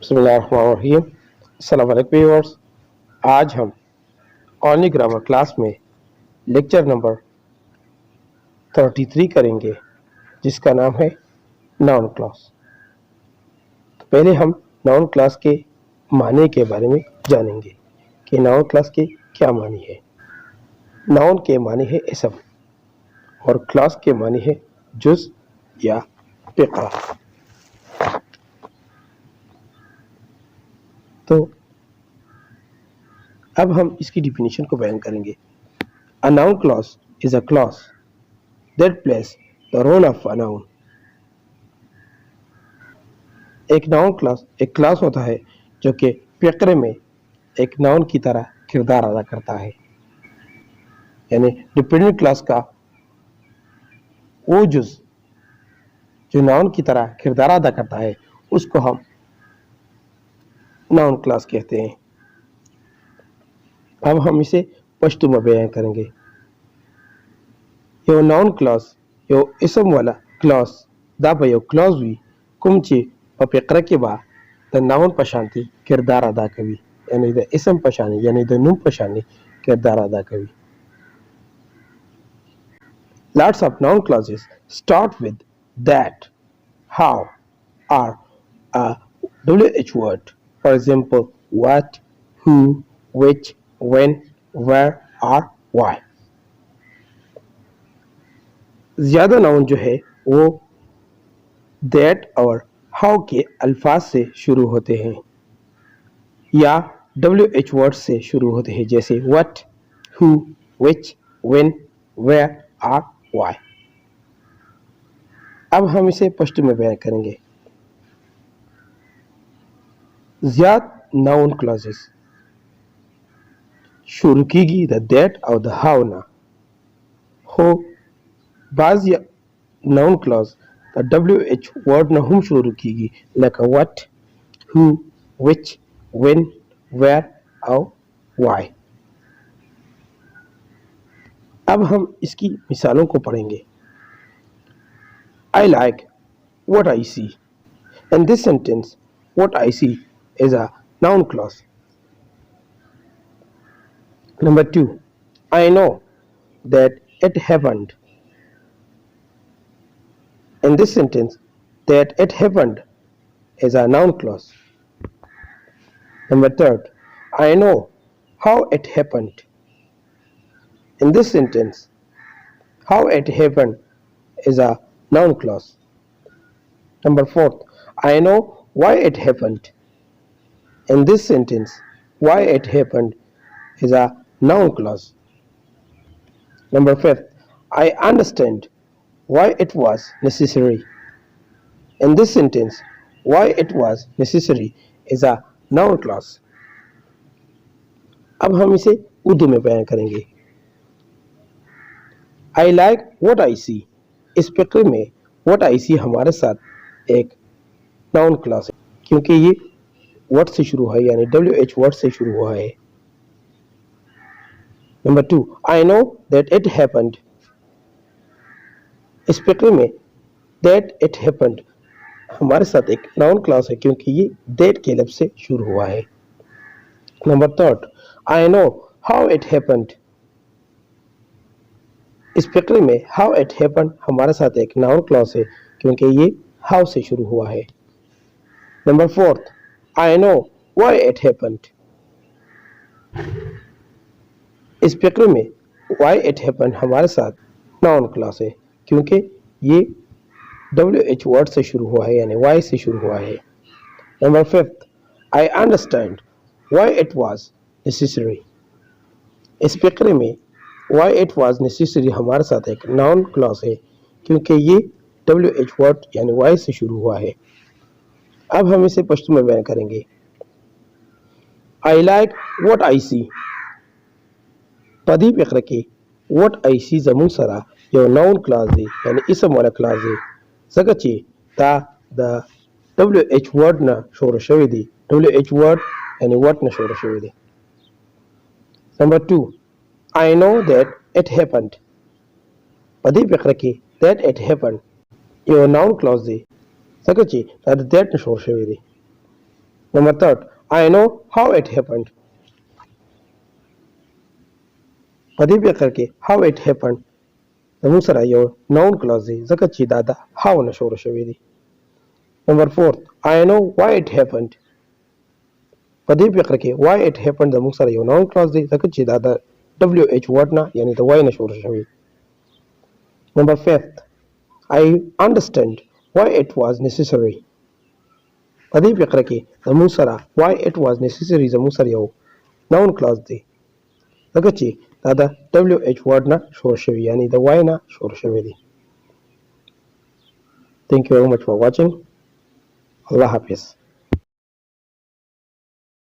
बिस्मिल्लाहिर्रहमानिर्रहीम। अस्सलाम वालेकुम व्यूअर्स। आज हम ऑनली ग्रामर क्लास में लेक्चर नंबर 33 करेंगे, जिसका नाम है नाउन क्लॉज। तो पहले हम नाउन क्लॉज के माने के बारे में जानेंगे कि नाउन क्लॉज के क्या मानी है। नाउन के माने है इसम और क्लॉज के माने है जुज या फ़िक़्रा। तो अब हम इसकी डिफिनीशन को बयान करेंगे। A noun clause is a clause that place the role of a noun. एक नाउन क्लॉज एक क्लॉज होता है जो कि फ़िक़्रे में एक नाउन की तरह किरदार अदा करता है। यानी डिपेंडेंट क्लॉज का वो जुज जो नाउन की तरह किरदार अदा करता है उसको हम नाउन क्लॉज कहते हैं। अब हम इसे पश्तो में बयान करेंगे। यो नाउन क्लॉज यो इसम वाला क्लॉज दाबा यो क्लॉज भी कुमचे और फ़िक़्रे के बाद द नाउन पशांति किरदार अदा कवी, यानी द इसम पशानी यानी द नून पशानी किरदार अदा कवी। Lots of noun clauses start with that, how, or a WH word. For example, what, who, which, when, where, or why. ज़्यादा नाउन जो है वो that और how के अल्फाज से शुरू होते हैं या WH वर्ड से शुरू होते हैं, जैसे what, who, which, when, where, or why. अब हम इसे पश्तो में बयान करेंगे। ज़्यादा नाउन क्लॉजेस शुरू कीगी द दैट और द हाउ ना हो। बाज़ नाउन क्लॉज द WH वर्ड ना हम शुरू कीगी, like what, who, which, when, where और व्हाई। अब हम इसकी मिसालों को पढ़ेंगे। I like what I see. In this sentence, what I see is a noun clause. Number 2, I know that it happened. In this sentence, that it happened is a noun clause. Number 3, I know how it happened. In this sentence, how it happened is a noun clause. Number 4, I know why it happened. In this sentence, why it happened is a noun clause. Number 5, I understand why it was necessary. In this sentence, why it was necessary is a noun clause. अब हम इसे उर्दू में बयान करेंगे। I like what I see. इस फ़िक़्रे में what I see हमारे साथ एक नाउन क्लॉज है, क्योंकि ये वर्ड से शुरू है, यानी WH वर्ड से शुरू हुआ है। Number 2, I know that it happened. इस फ़िक़्रे में that it happened हमारे साथ एक नाउन क्लॉज है, क्योंकि ये that के लफ्ज़ से शुरू हुआ है। Number 3, I know how it happened. इस फ़िक़्रे में how it happened हमारे साथ एक नाउन क्लॉज है, क्योंकि ये how से शुरू हुआ है। Number 4, I know why it happened. इस फ़िक़्रे में why it happened हमारे साथ नाउन क्लॉज है, क्योंकि ये WH वर्ड से शुरू हुआ है, यानी why से शुरू हुआ है। Number 5, I understand why it was necessary. इस फ़िक़्रे में why it was necessary हमारे साथ एक नाउन क्लॉज है, क्योंकि ये WH वर्ड यानी why से शुरू हुआ है। अब हम इसे पश्तो में बयान करेंगे। I like what I see. पदी फ़िक़्रे के what I see ज़मून सरा यो नाउन क्लॉज है, यानी इसम वाला क्लॉज है, ज़कचे ता द WH वर्ड ना शोर शवी दी, WH वर्ड यानी what ना शोर शवी दी। Number 2, I know that it happened. पदी फ़िक़्रे के that it happened yo noun clause है, ज़कचे ता द that ना शोर शवी दी। Number third, I know how it happened. په دې فکر کې how it happened زموږ سره یو noun clause دی ځکه چې دا د how نه شروع شوی دی. Number fourth, I know why it happened. په دې فکر کې why it happened زموږ سره یو noun clause دی ځکه چې دا د wh word نه یعنی د why نه شروع شوی. Number fifth, I understand why it was necessary. په دې فکر کې زموږ سره why it was necessary زموږ سره یو noun clause دی ځکه چې دا د wh word نه شروع شوی یعنی د why نه شروع شوی دی. Thank you very much for watching. Allah Hafiz.